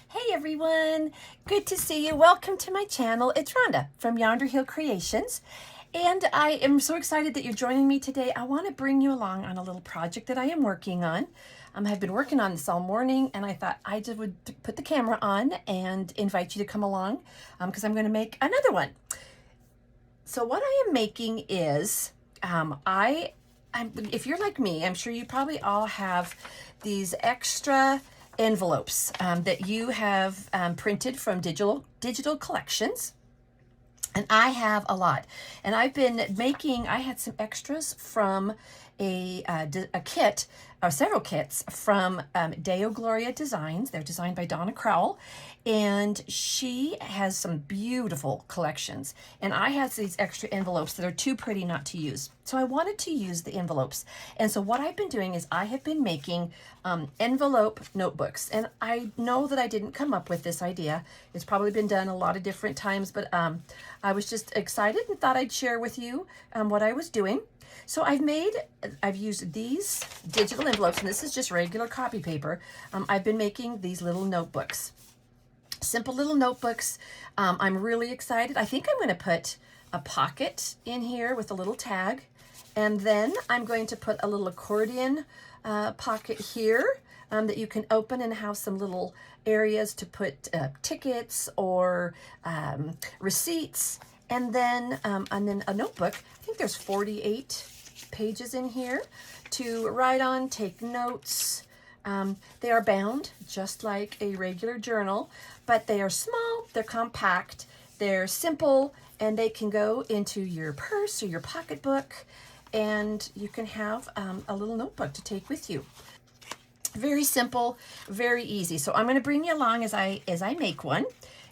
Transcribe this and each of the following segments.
Hey everyone, good to see you. Welcome to my channel. It's Rhonda from YonderHillCreations, and I am so excited that you're joining me today. I want to bring you along on a little project that I am working on. I've been working on this all morning, and I thought I just would put the camera on and invite you to come along because I'm going to make another one. So what I am making is, if you're like me, I'm sure you probably all have these extra envelopes that you have printed from digital collections. And I have a lot. And I've been making, I had some extras from a kit, or several kits from DeoGloriaDesigns. They're designed by Donna Crowl. And she has some beautiful collections. And I have these extra envelopes that are too pretty not to use. So I wanted to use the envelopes. And so what I've been doing is I have been making envelope notebooks. And I know that I didn't come up with this idea. It's probably been done a lot of different times, but I was just excited and thought I'd share with you what I was doing. So I've used these digital envelopes, and this is just regular copy paper. I've been making these little notebooks. Simple little notebooks. I'm really excited. I think I'm going to put a pocket in here with a little tag, and then I'm going to put a little accordion pocket here that you can open and have some little areas to put tickets or receipts, and then a notebook. I think there's 48 pages in here to write on, take notes. They are bound just like a regular journal, but they are small, they're compact, they're simple, and they can go into your purse or your pocketbook, and you can have a little notebook to take with you. Very simple, very easy. So I'm going to bring you along as I make one,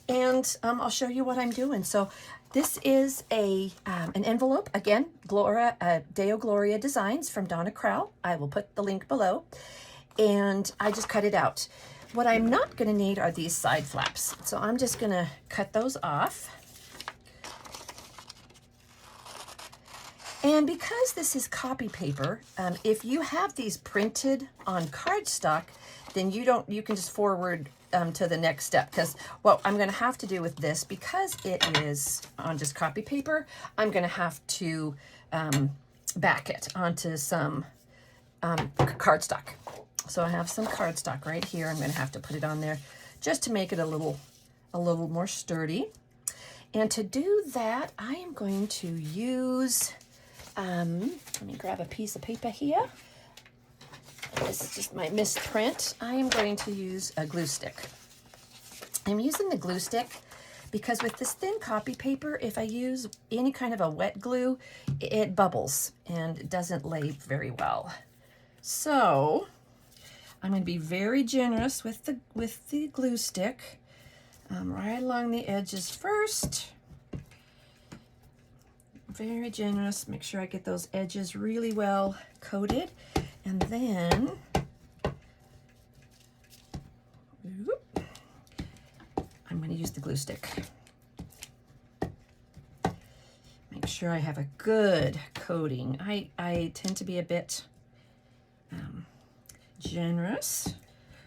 and I'll show you what I'm doing. So this is an envelope, again, DeoGloriaDesigns from Donna Crowl. I will put the link below. And I just cut it out. What I'm not going to need are these side flaps. So I'm just going to cut those off. And because this is copy paper, if you have these printed on cardstock, then you can just forward to the next step, because what I'm going to have to do with this, because it is on just copy paper, I'm going to have to back it onto some cardstock. So I have some cardstock right here. I'm going to have to put it on there just to make it a little more sturdy. And to do that, I am going to use, let me grab a piece of paper here. This is just my misprint. I am going to use a glue stick. I'm using the glue stick because with this thin copy paper, if I use any kind of a wet glue, it bubbles and it doesn't lay very well. So I'm going to be very generous with the glue stick, right along the edges first. Very generous. Make sure I get those edges really well coated, and then I'm going to use the glue stick. Make sure I have a good coating. I tend to be a bit generous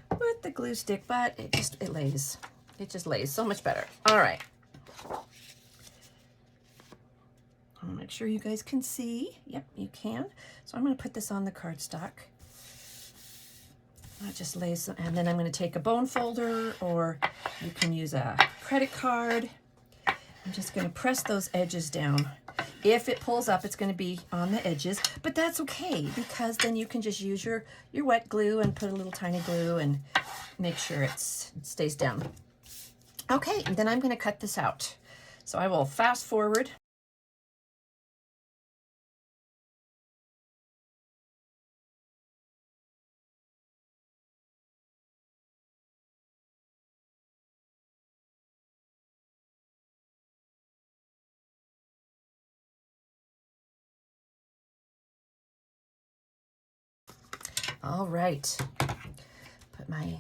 with the glue stick, but it just lays so much better. All right, I'll make sure you guys can see. Yep, you can. So I'm going to put this on the cardstock. That just lays, and then I'm going to take a bone folder, or you can use a credit card. I'm just going to press those edges down. If it pulls up, it's going to be on the edges, but that's okay, because then you can just use your wet glue and put a little tiny glue and make sure it stays down. Okay, and then I'm going to cut this out. So I will fast forward. All right, put my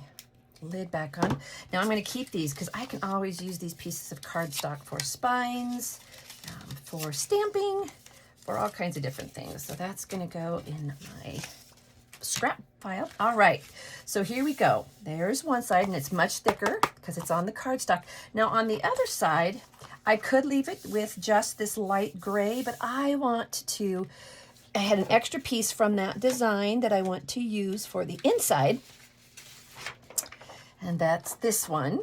lid back on. Now I'm going to keep these because I can always use these pieces of cardstock for spines, for stamping, for all kinds of different things. So that's going to go in my scrap pile. All right, so here we go. There's one side, and it's much thicker because it's on the cardstock. Now on the other side, I could leave it with just this light gray, but I had an extra piece from that design that I want to use for the inside, and that's this one.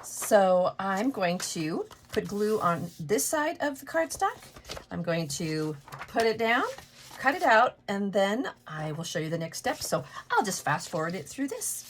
So I'm going to put glue on this side of the cardstock. I'm going to put it down, cut it out, and then I will show you the next step. So I'll just fast forward it through this.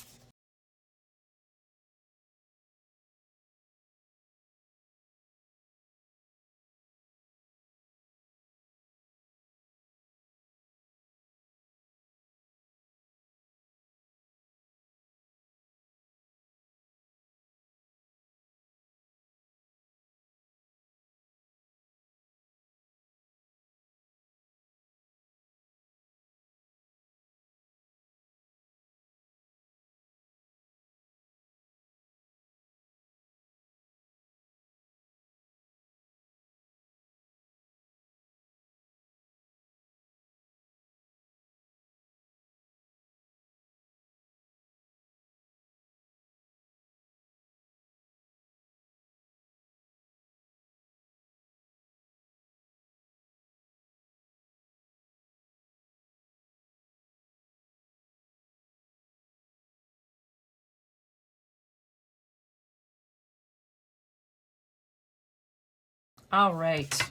All right,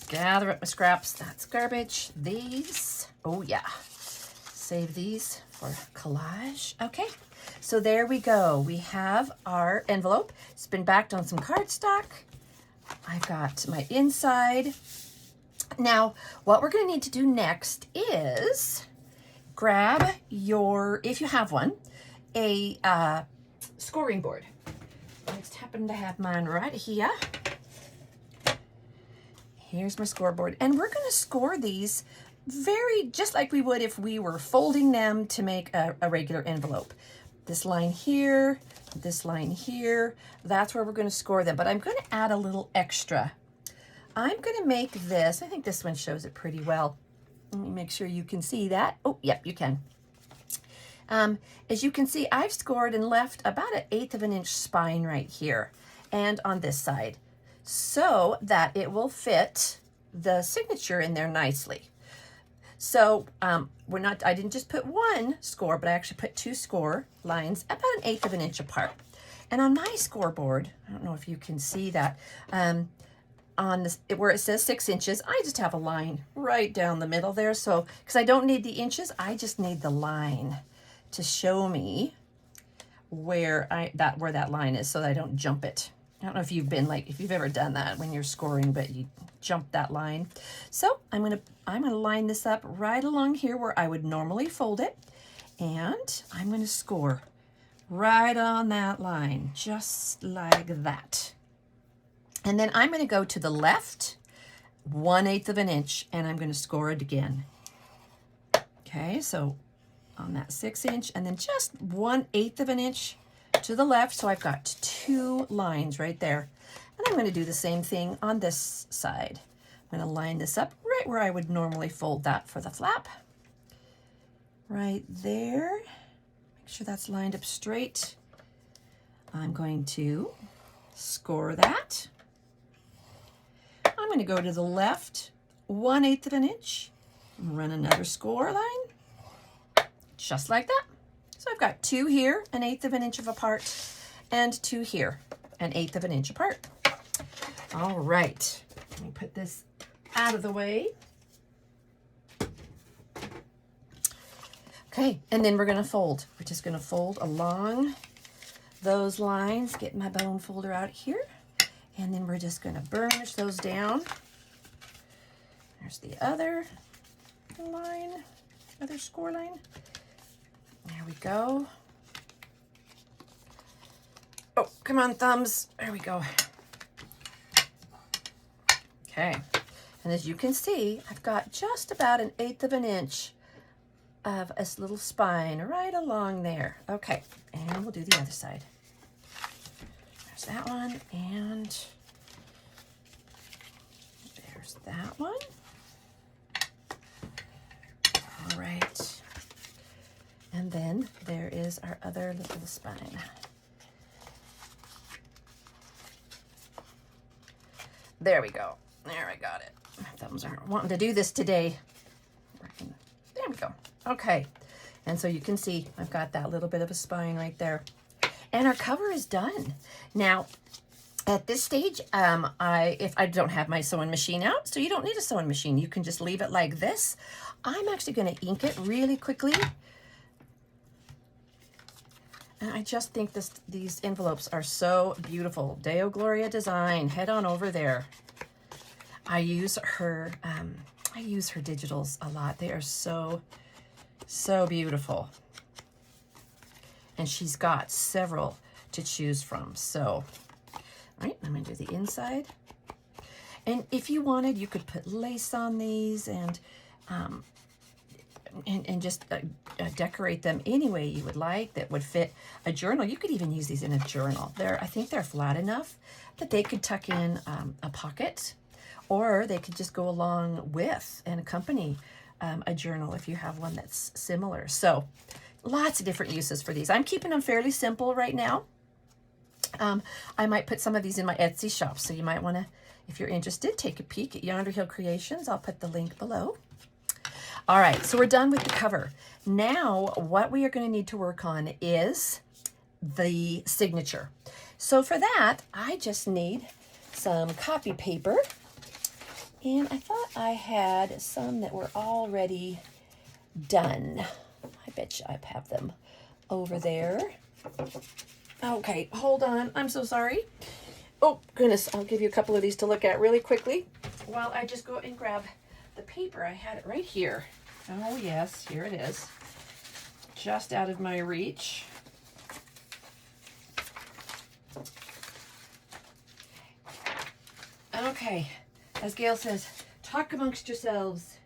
gather up my scraps. That's garbage. These, oh yeah, save these for collage. Okay, so there we go. We have our envelope. It's been backed on some cardstock. I've got my inside. Now, what we're going to need to do next is grab your, if you have one, a scoring board. I just happen to have mine right here. Here's my scoreboard, and we're going to score these just like we would if we were folding them to make a regular envelope. This line here, this line here, that's where we're going to score them, but I'm going to add a little extra. I'm going to make this, I think this one shows it pretty well. Let me make sure you can see that. Oh, yep, you can. As you can see, I've scored and left about 1/8 of an inch spine right here and on this side, so that it will fit the signature in there nicely. So I didn't just put one score, but I actually put 2 score lines about 1/8 of an inch apart. And on my scoreboard, I don't know if you can see that, on this, where it says 6 inches, I just have a line right down the middle there. So, because I don't need the inches, I just need the line to show me where that line is, so that I don't jump it. I don't know if you've ever done that when you're scoring, but you jump that line. So I'm gonna line this up right along here where I would normally fold it, and I'm gonna score right on that line, just like that. And then I'm gonna go to the left 1/8 of an inch, and I'm gonna score it again. Okay, so on that 6 inch, and then just 1/8 of an inch to the left. So I've got 2 lines right there. And I'm going to do the same thing on this side. I'm going to line this up right where I would normally fold that for the flap. Right there. Make sure that's lined up straight. I'm going to score that. I'm going to go to the left 1/8 of an inch and run another score line. Just like that. So I've got 2 here, 1/8 of an inch apart, and 2 here, 1/8 of an inch apart. All right, let me put this out of the way. Okay, and then we're gonna fold. We're just gonna fold along those lines, get my bone folder out here, and then we're just gonna burnish those down. There's the other line, other score line. There we go. Oh, come on, thumbs. There we go. Okay. And as you can see, I've got just about 1/8 of an inch of a little spine right along there. Okay, and we'll do the other side. There's that one, and there's that one. All right. And then there is our other little spine. There we go. There, I got it. My thumbs aren't wanting to do this today. There we go. Okay. And so you can see I've got that little bit of a spine right there. And our cover is done. Now, at this stage, if I don't have my sewing machine out, so you don't need a sewing machine. You can just leave it like this. I'm actually going to ink it really quickly. And I just think these envelopes are so beautiful. DeoGloriaDesign, head on over there. I use her digitals a lot. They are so beautiful. And she's got several to choose from. So, all right, I'm gonna do the inside. And if you wanted, you could put lace on these and just decorate them any way you would like that would fit a journal. You could even use these in a journal. I think they're flat enough that they could tuck in a pocket, or they could just go along with and accompany a journal if you have one that's similar. So lots of different uses for these. I'm keeping them fairly simple right now. I might put some of these in my Etsy shop, so you might want to, if you're interested, take a peek at YonderHillCreations. I'll put the link below. All right, so we're done with the cover. Now, what we are going to need to work on is the signature. So for that, I just need some copy paper. And I thought I had some that were already done. I bet you I have them over there. Okay, hold on. I'm so sorry. Oh, goodness. I'll give you a couple of these to look at really quickly while I just go and grab the paper. I had it right here. Oh, yes, here it is. Just out of my reach. Okay, as Gail says, talk amongst yourselves.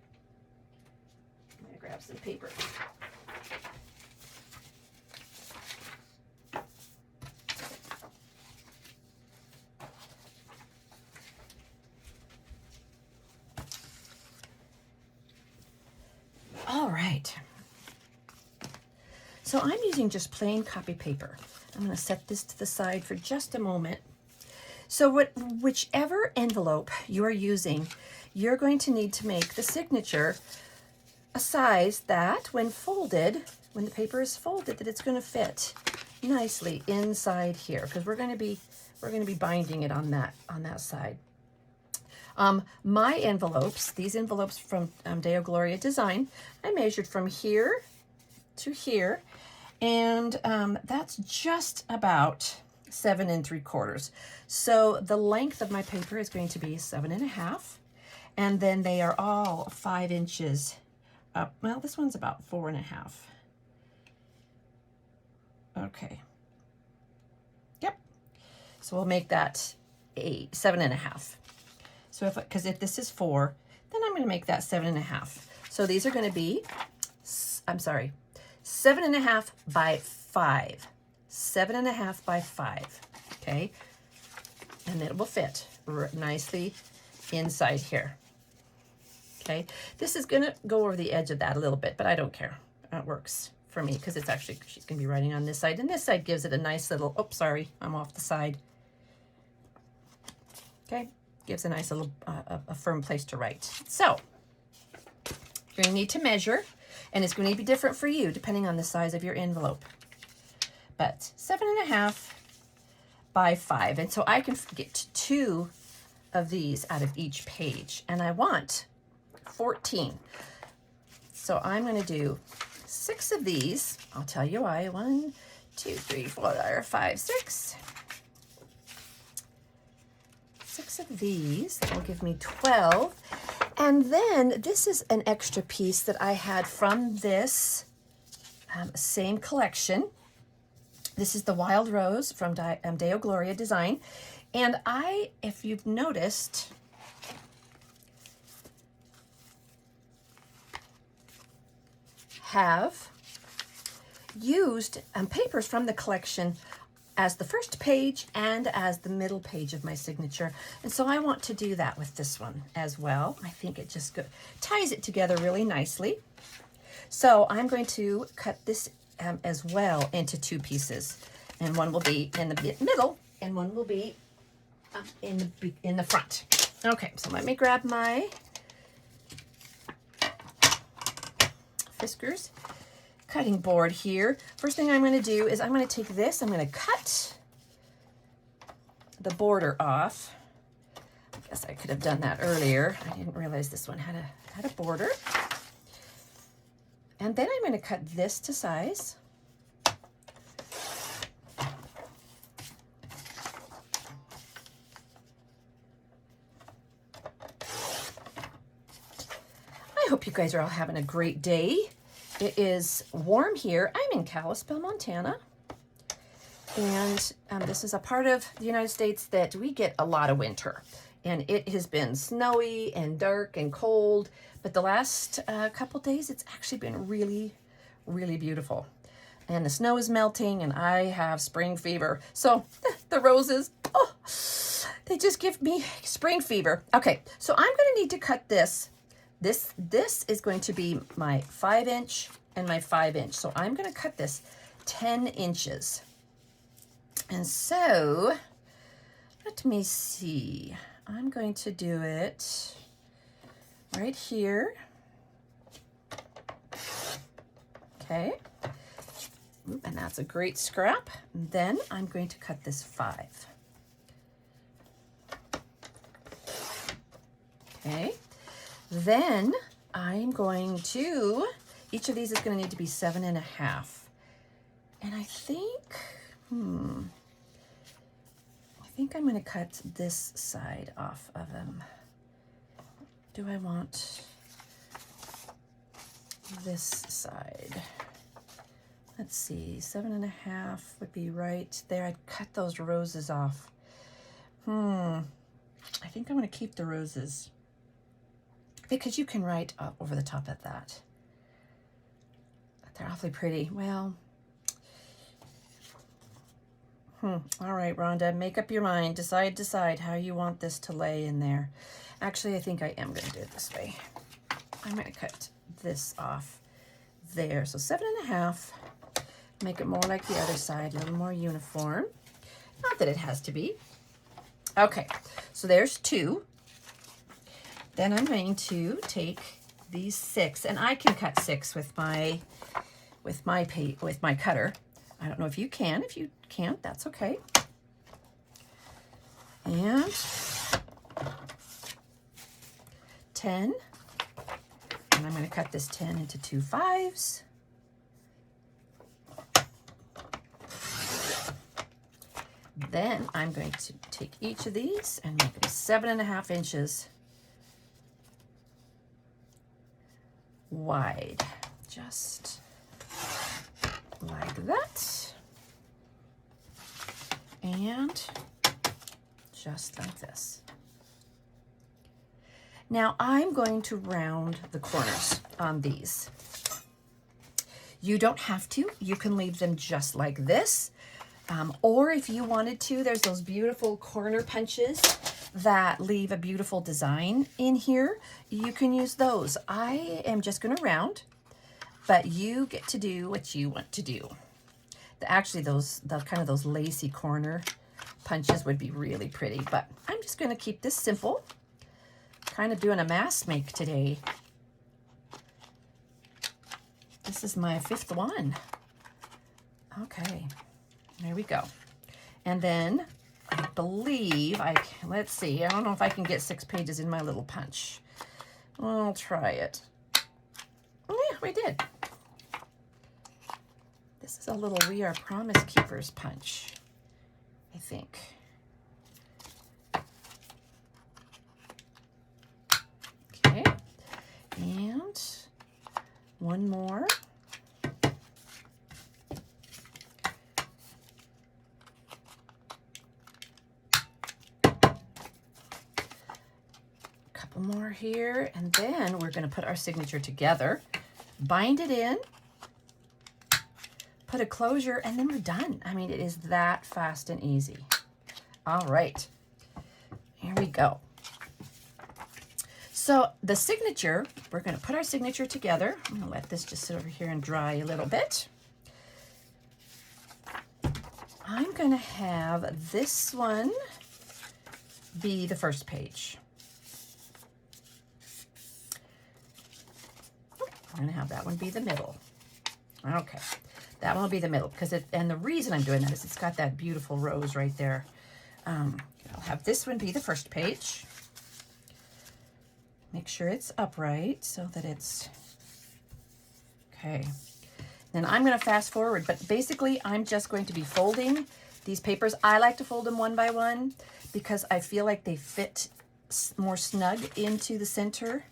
I'm gonna grab some paper. All right. So I'm using just plain copy paper. I'm going to set this to the side for just a moment. So whichever envelope you are using, you're going to need to make the signature a size that when folded, when the paper is folded, that it's going to fit nicely inside here, because we're going to be binding it on that side. My envelopes, these envelopes from DeoGloriaDesign, I measured from here to here, and that's just about 7 3/4. So the length of my paper is going to be 7 1/2, and then they are all 5 inches up. Well, this one's about 4 1/2. Okay. Yep. So we'll make that 7 1/2. So because if this is 4, then I'm going to make that 7 1/2. So these are going to be, 7 1/2 by 5. 7 1/2 by 5. Okay. And it will fit nicely inside here. Okay. This is going to go over the edge of that a little bit, but I don't care. It works for me because it's actually, she's going to be writing on this side, and this side gives it a nice little, oh, sorry, I'm off the side. Okay. Gives a nice little, a firm place to write. So you're going to need to measure, and it's going to be different for you depending on the size of your envelope. But 7 1/2 by 5. And so I can get 2 of these out of each page, and I want 14. So I'm going to do 6 of these. I'll tell you why. 1, 2, 3, 4, 5, 6. 6 of these. That will give me 12. And then this is an extra piece that I had from this same collection. This is the Wild Rose from DeoGloriaDesign. And I, if you've noticed, have used papers from the collection as the first page and as the middle page of my signature. And so I want to do that with this one as well. I think it just ties it together really nicely. So I'm going to cut this as well into 2 pieces. And one will be in the middle and one will be in the front. Okay, so let me grab my Fiskars cutting board here. First thing I'm going to do is I'm going to take this, I'm going to cut the border off. I guess I could have done that earlier. I didn't realize this one had a border. And then I'm going to cut this to size. I hope you guys are all having a great day. It is warm here. I'm in Kalispell, Montana. And this is a part of the United States that we get a lot of winter. And it has been snowy and dark and cold. But the last couple days, it's actually been really, really beautiful. And the snow is melting and I have spring fever. So the roses, oh, they just give me spring fever. Okay, so I'm going to need to cut this. This is going to be my 5-inch and my 5-inch. So I'm going to cut this 10 inches. And so, let me see. I'm going to do it right here. Okay. Ooh, and that's a great scrap. And then I'm going to cut this 5. Okay. Then I'm going to, each of these is going to need to be 7.5. And I think, I think I'm going to cut this side off of them. Do I want this side? Let's see, 7.5 would be right there. I'd cut those roses off. I think I'm going to keep the roses, because you can write up over the top of that. They're awfully pretty. Well, all right, Rhonda, make up your mind. Decide how you want this to lay in there. Actually, I think I am going to do it this way. I'm going to cut this off there. So 7.5. Make it more like the other side, a little more uniform. Not that it has to be. Okay, so there's 2. Then I'm going to take these 6, and I can cut 6 with my cutter. I don't know if you can. If you can't, that's okay. And 10. And I'm going to cut this 10 into 2 5s. Then I'm going to take each of these and make them 7.5 inches wide, just like that, and just like this. Now I'm going to round the corners on these. You don't have to. You can leave them just like this. Or if you wanted to, there's those beautiful corner punches that leave a beautiful design in here. You can use those. I am just going to round, but you get to do what you want to do. Actually, the kind of those lacy corner punches would be really pretty, but I'm just going to keep this simple. Kind of doing a mask make today. This is my 5th one. Okay, there we go. And then I believe let's see, I don't know if I can get 6 pages in my little punch. I'll try it. Oh, yeah, we did. This is a little We Are Promise Keepers punch, I think. Okay, and one more. Couple more here, and then we're going to put our signature together, bind it in, put a closure, and then we're done. I mean, it is that fast and easy. All right, here we go. So the signature, we're going to put our signature together. I'm going to let this just sit over here and dry a little bit. I'm going to have this one be the first page. I'm going to have that one be the middle. Okay, that one will be the middle because and the reason I'm doing that is it's got that beautiful rose right there. I'll have this one be the first page. Make sure it's upright so that it's, okay. Then I'm going to fast forward, but basically I'm just going to be folding these papers. I like to fold them one by one because I feel like they fit more snug into the center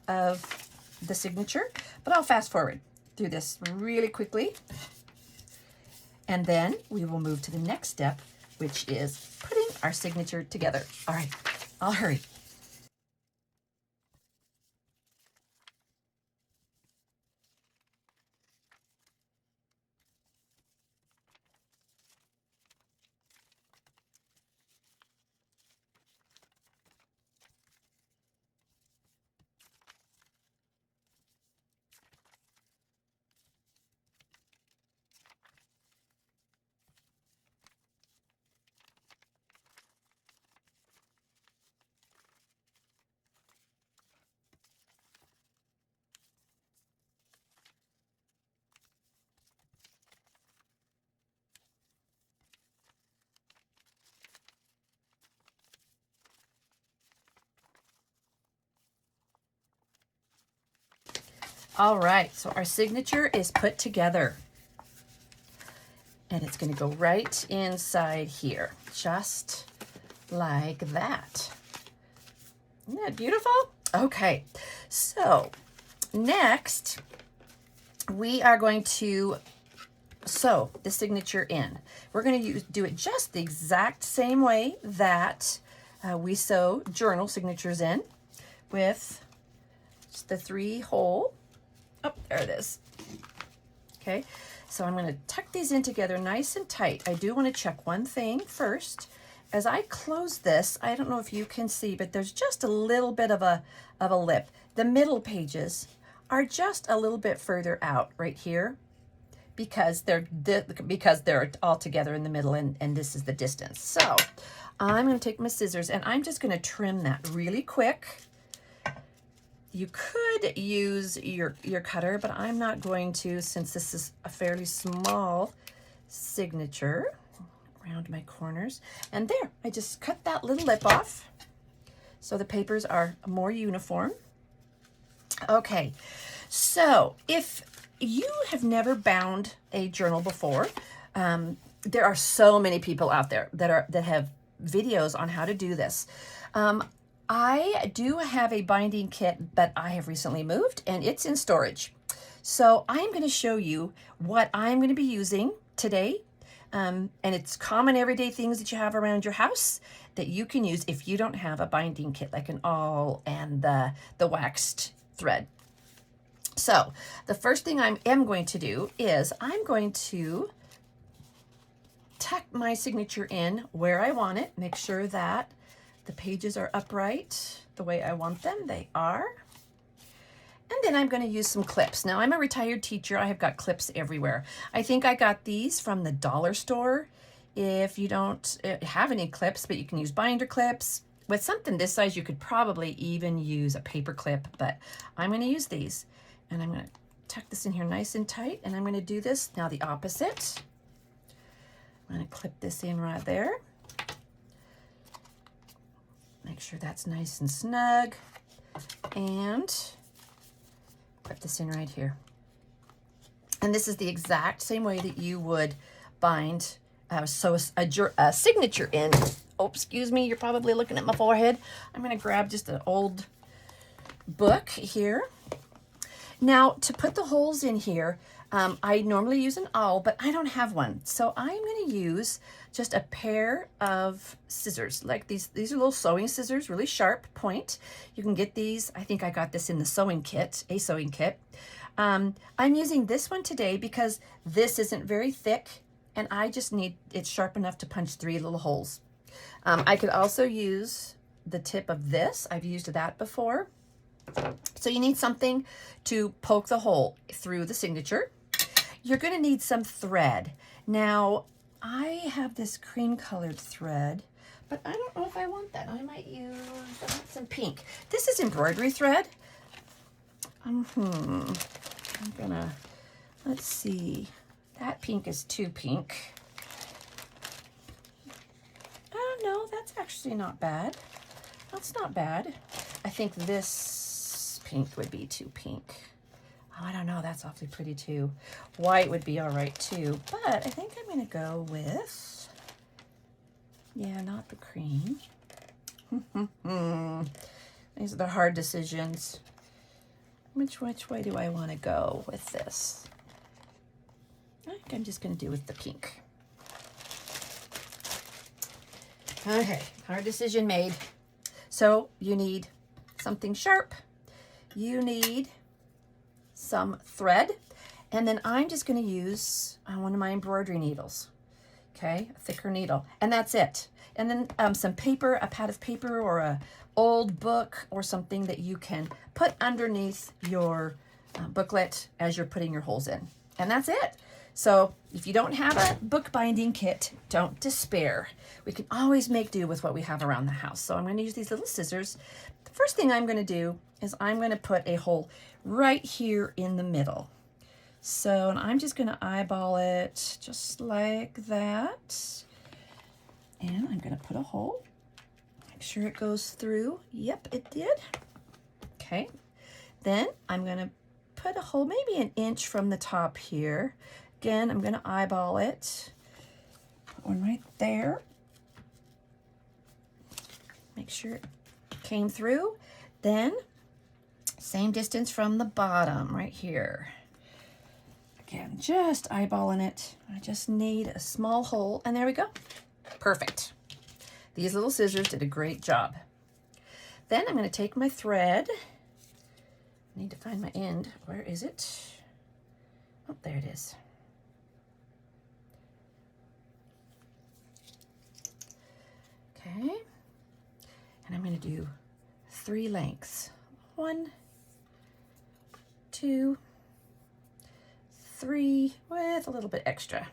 of the signature, but I'll fast forward through this really quickly. And then we will move to the next step, which is putting our signature together. All right, I'll hurry. All right, so our signature is put together. And it's going to go right inside here, just like that. Isn't that beautiful? Okay, so next we are going to sew the signature in. We're going to do it just the exact same way that we sew journal signatures in, with just the 3-hole. Oh, there it is. Okay, so I'm going to tuck these in together nice and tight. I do want to check one thing first. As I close this, I don't know if you can see, but there's just a little bit of a lip. The middle pages are just a little bit further out right here because they're all together in the middle, and this is the distance. So I'm going to take my scissors and I'm just going to trim that really quick. You could use your cutter, but I'm not going to, since this is a fairly small signature. Around my corners, and there, I just cut that little lip off so the papers are more uniform. Okay, so if you have never bound a journal before, there are so many people out there that have videos on how to do this. I do have a binding kit, but I have recently moved and it's in storage. So I'm going to show you what I'm going to be using today. And it's common everyday things that you have around your house that you can use if you don't have a binding kit, like an awl and the waxed thread. So the first thing I am going to do is I'm going to tuck my signature in where I want it. Make sure that the pages are upright the way I want them. They are. And then I'm going to use some clips. Now, I'm a retired teacher. I have got clips everywhere. I think I got these from the dollar store. If you don't have any clips, but you can use binder clips. With something this size, you could probably even use a paper clip, but I'm going to use these. And I'm going to tuck this in here nice and tight, and I'm going to do this now the opposite. I'm going to clip this in right there. Make sure that's nice and snug. And put this in right here. And this is the exact same way that you would bind, sew a signature in. Oh, excuse me, you're probably looking at my forehead. I'm going to grab just an old book here. Now, to put the holes in here, I normally use an awl, but I don't have one. So I'm going to use just a pair of scissors, like these. These are little sewing scissors, really sharp point. You can get these. I think I got this in the sewing kit, a sewing kit. I'm using this one today because this isn't very thick, and I just need it sharp enough to punch 3 little holes. I could also use the tip of this. I've used that before. So you need something to poke the hole through the signature. You're going to need some thread. Now, I have this cream colored thread, but I don't know if I want that. I might use some pink. This is embroidery thread. I'm gonna, let's see. That pink is too pink. Oh no, that's actually not bad. That's not bad. I think this pink would be too pink. Oh, I don't know, that's awfully pretty too. White would be all right too, but I think I'm gonna go with, yeah, not the cream. These are the hard decisions. Which way do I want to go with this? I think I'm just going to do with the pink. Okay, hard decision made. So you need something sharp. You need some thread. And then I'm just going to use one of my embroidery needles. Okay, a thicker needle. And that's it. And then some paper, a pad of paper or a old book or something that you can put underneath your booklet as you're putting your holes in. And that's it. So if you don't have a bookbinding kit, don't despair. We can always make do with what we have around the house. So I'm going to use these little scissors. The first thing I'm going to do is I'm going to put a hole right here in the middle. So, and I'm just going to eyeball it just like that. And I'm going to put a hole. Make sure it goes through. Yep, it did. Okay. Then I'm going to put a hole maybe an inch from the top here. Again, I'm going to eyeball it. Put one right there. Make sure it came through. Then, same distance from the bottom right here. Again, just eyeballing it. I just need a small hole, and there we go. Perfect. These little scissors did a great job. Then I'm going to take my thread. I need to find my end. Where is it? Oh, there it is. Okay. And I'm going to do 3 lengths. 1, 2, 3 with a little bit extra.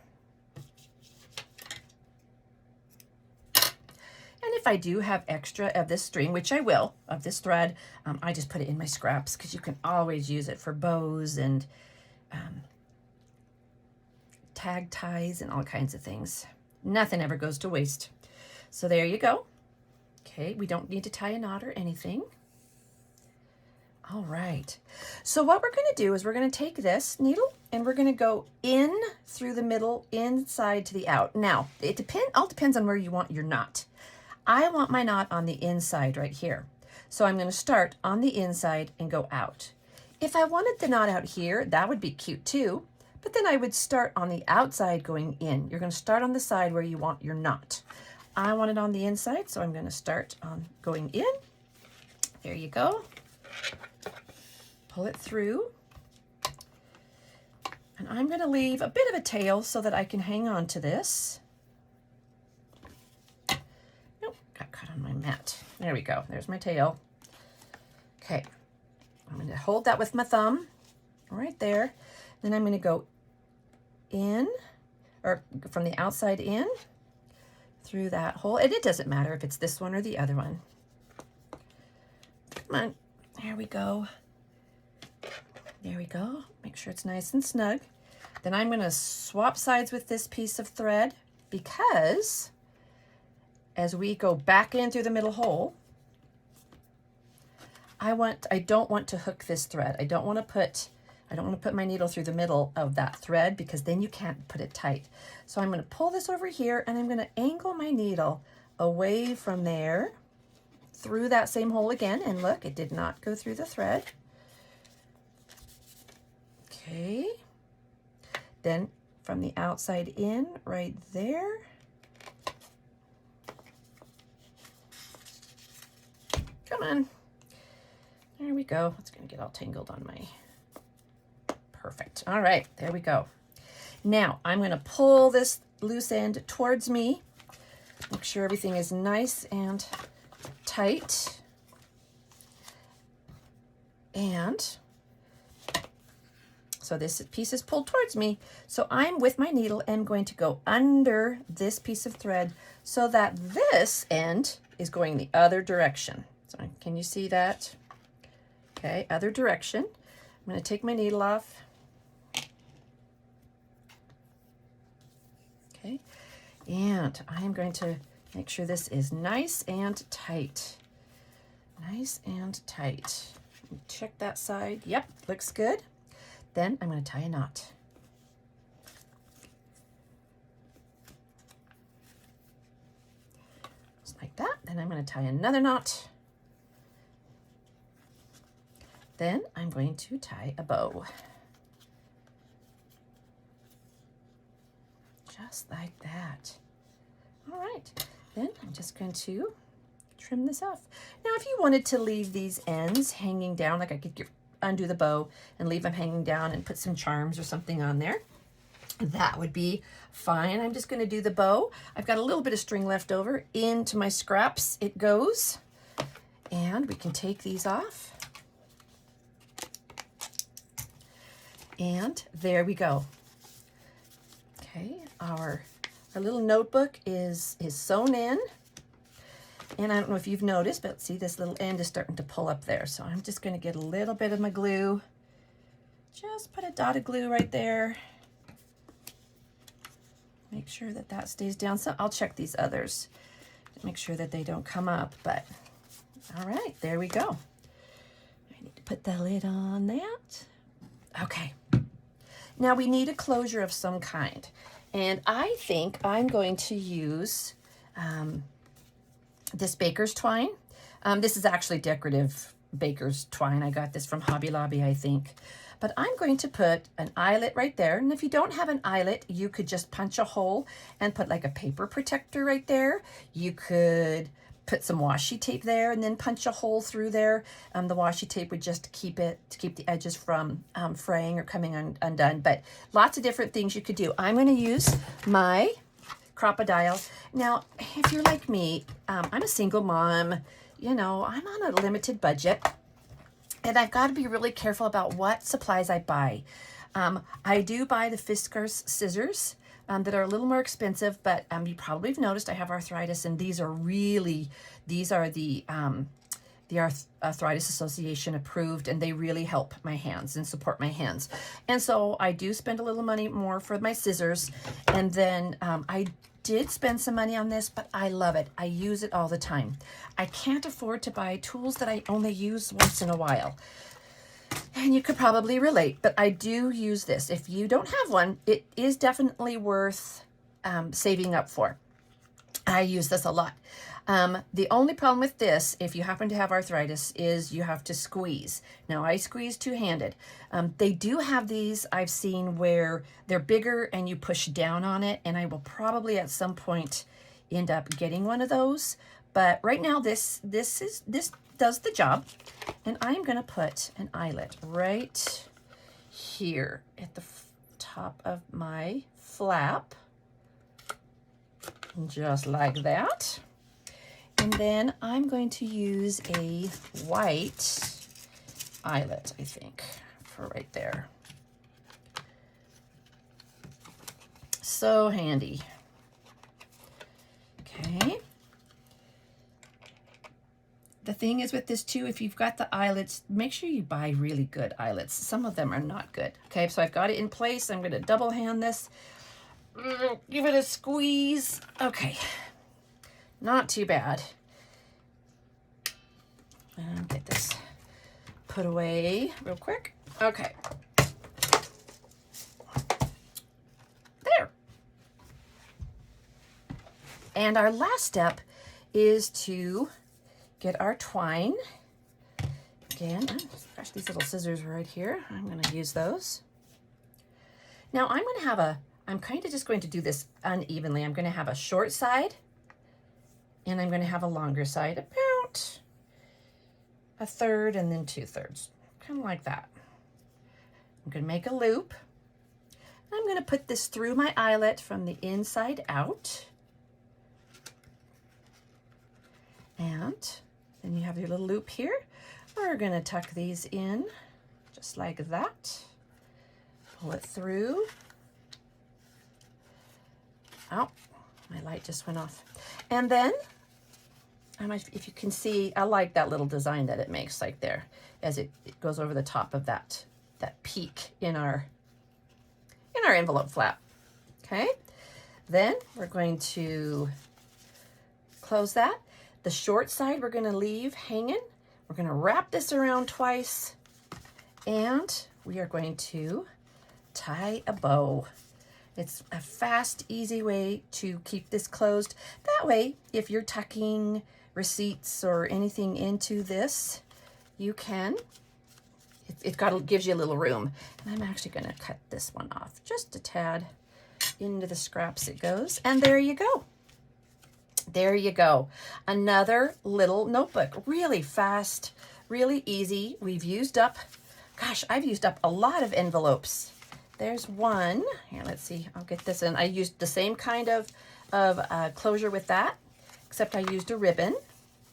And if I do have extra of this string, which I will, of this thread, I just put it in my scraps because you can always use it for bows and tag ties and all kinds of things. Nothing ever goes to waste. So there you go. Okay, we don't need to tie a knot or anything. All right, so what we're going to do is we're going to take this needle and we're going to go in through the middle, inside to the out. Now, it all depends on where you want your knot. I want my knot on the inside right here. So I'm going to start on the inside and go out. If I wanted the knot out here, that would be cute too, but then I would start on the outside going in. You're going to start on the side where you want your knot. I want it on the inside, so I'm going to start on going in. There you go. Pull it through. And I'm going to leave a bit of a tail so that I can hang on to this. Nope, got cut on my mat. There we go. There's my tail. Okay. I'm going to hold that with my thumb right there. Then I'm going to go in, or from the outside in, through that hole. And it doesn't matter if it's this one or the other one. Come on. There we go. There we go. Make sure it's nice and snug. Then I'm going to swap sides with this piece of thread because as we go back in through the middle hole, I don't want to hook this thread. I don't want to put my needle through the middle of that thread because then you can't put it tight. So I'm going to pull this over here and I'm going to angle my needle away from there through that same hole again. And look, it did not go through the thread. Okay. Then from the outside in right there. Come on. There we go. It's going to get all tangled on my... Perfect. All right, there we go. Now I'm going to pull this loose end towards me. Make sure everything is nice and tight. And so this piece is pulled towards me. So I'm with my needle and going to go under this piece of thread so that this end is going the other direction. So can you see that? Okay, other direction. I'm going to take my needle off. Okay, and I'm going to make sure this is nice and tight. Nice and tight. Check that side. Yep, looks good. Then I'm going to tie a knot. Just like that. Then I'm going to tie another knot. Then I'm going to tie a bow. Just like that. All right. Then I'm just going to trim this off. Now, if you wanted to leave these ends hanging down, like I could undo the bow and leave them hanging down and put some charms or something on there, that would be fine. I'm just going to do the bow. I've got a little bit of string left over. Into my scraps it goes. And we can take these off. And there we go. Okay, our little notebook is sewn in. And I don't know if you've noticed, but see, this little end is starting to pull up there. So I'm just going to get a little bit of my glue. Just put a dot of glue right there. Make sure that that stays down. So I'll check these others to make sure that they don't come up. But all right, there we go. I need to put the lid on that. Okay. Now we need a closure of some kind. And I think I'm going to use this baker's twine. This is actually decorative baker's twine. I got this from Hobby Lobby, I think. But I'm going to put an eyelet right there. And if you don't have an eyelet, you could just punch a hole and put like a paper protector right there. You could put some washi tape there and then punch a hole through there. The washi tape would just keep the edges from fraying or coming undone. But lots of different things you could do. I'm going to use my crocodile. Now, if you're like me, I'm a single mom. You know, I'm on a limited budget. And I've got to be really careful about what supplies I buy. I do buy the Fiskars scissors that are a little more expensive, but you probably have noticed I have arthritis, and these are the Arthritis Association approved, and they really help my hands and support my hands. And so I do spend a little money more for my scissors, and then I did spend some money on this, but I love it. I use it all the time. I can't afford to buy tools that I only use once in a while. And you could probably relate, but I do use this. If you don't have one, it is definitely worth saving up for. I use this a lot. The only problem with this, if you happen to have arthritis, is you have to squeeze. Now, I squeeze two-handed. They do have these I've seen where they're bigger and you push down on it, and I will probably at some point end up getting one of those. But right now, this does the job, and I'm going to put an eyelet right here at the top of my flap, just like that. And then I'm going to use a white eyelet, I think, for right there. So handy. Okay. The thing is with this too, if you've got the eyelets, make sure you buy really good eyelets. Some of them are not good. Okay, so I've got it in place. I'm going to double hand this. Give it a squeeze. Okay. Not too bad. And get this put away real quick. Okay. There. And our last step is to get our twine. Again, gosh, these little scissors are right here. I'm going to use those. Now I'm kind of just going to do this unevenly. I'm going to have a short side, and I'm going to have a longer side, about a third and then 2/3, kind of like that. I'm going to make a loop. I'm going to put this through my eyelet from the inside out. And Then you have your little loop here. We're gonna tuck these in just like that. Pull it through. Oh, my light just went off. And then, if you can see, I like that little design that it makes like there as it goes over the top of that peak in our envelope flap. Okay, then we're going to close that. The short side we're going to leave hanging. We're going to wrap this around twice, and we are going to tie a bow. It's a fast, easy way to keep this closed. That way, if you're tucking receipts or anything into this, you can. It gives you a little room. And I'm actually going to cut this one off just a tad. Into the scraps it goes. And there you go. There you go. Another little notebook. Really fast, really easy. We've used up, gosh, I've used up a lot of envelopes. There's one. Here, let's see. I'll get this in. I used the same kind of closure with that, except I used a ribbon.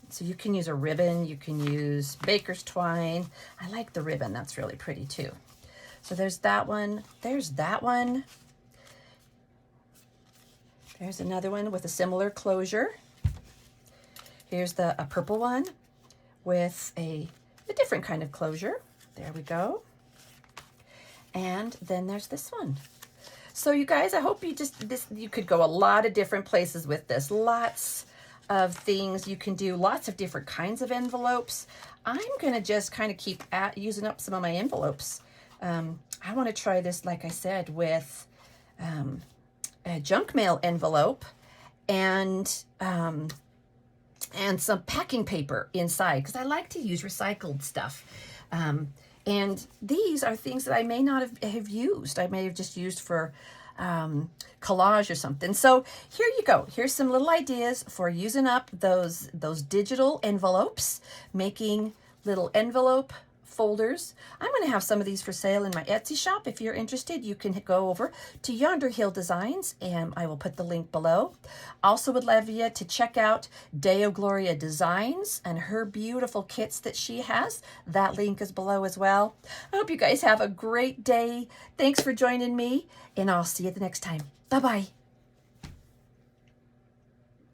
So you can use a ribbon. You can use baker's twine. I like the ribbon. That's really pretty too. So there's that one. There's that one. There's another one with a similar closure. Here's a purple one with a different kind of closure. There we go. And then there's this one. So you guys, I hope you could go a lot of different places with this. Lots of things you can do, lots of different kinds of envelopes. I'm going to just kind of keep using up some of my envelopes. I want to try this, like I said, with a junk mail envelope and some packing paper inside, because I like to use recycled stuff. And these are things that I may not have used. I may have just used for collage or something. So here you go. Here's some little ideas for using up those digital envelopes, making little envelope folders. I'm going to have some of these for sale in my Etsy shop. If you're interested, you can go over to YonderHillDesigns, and I will put the link below. Also would love you to check out DeoGloriaDesigns and her beautiful kits that she has. That link is below as well. I hope you guys have a great day. Thanks for joining me, and I'll see you the next time. Bye-bye.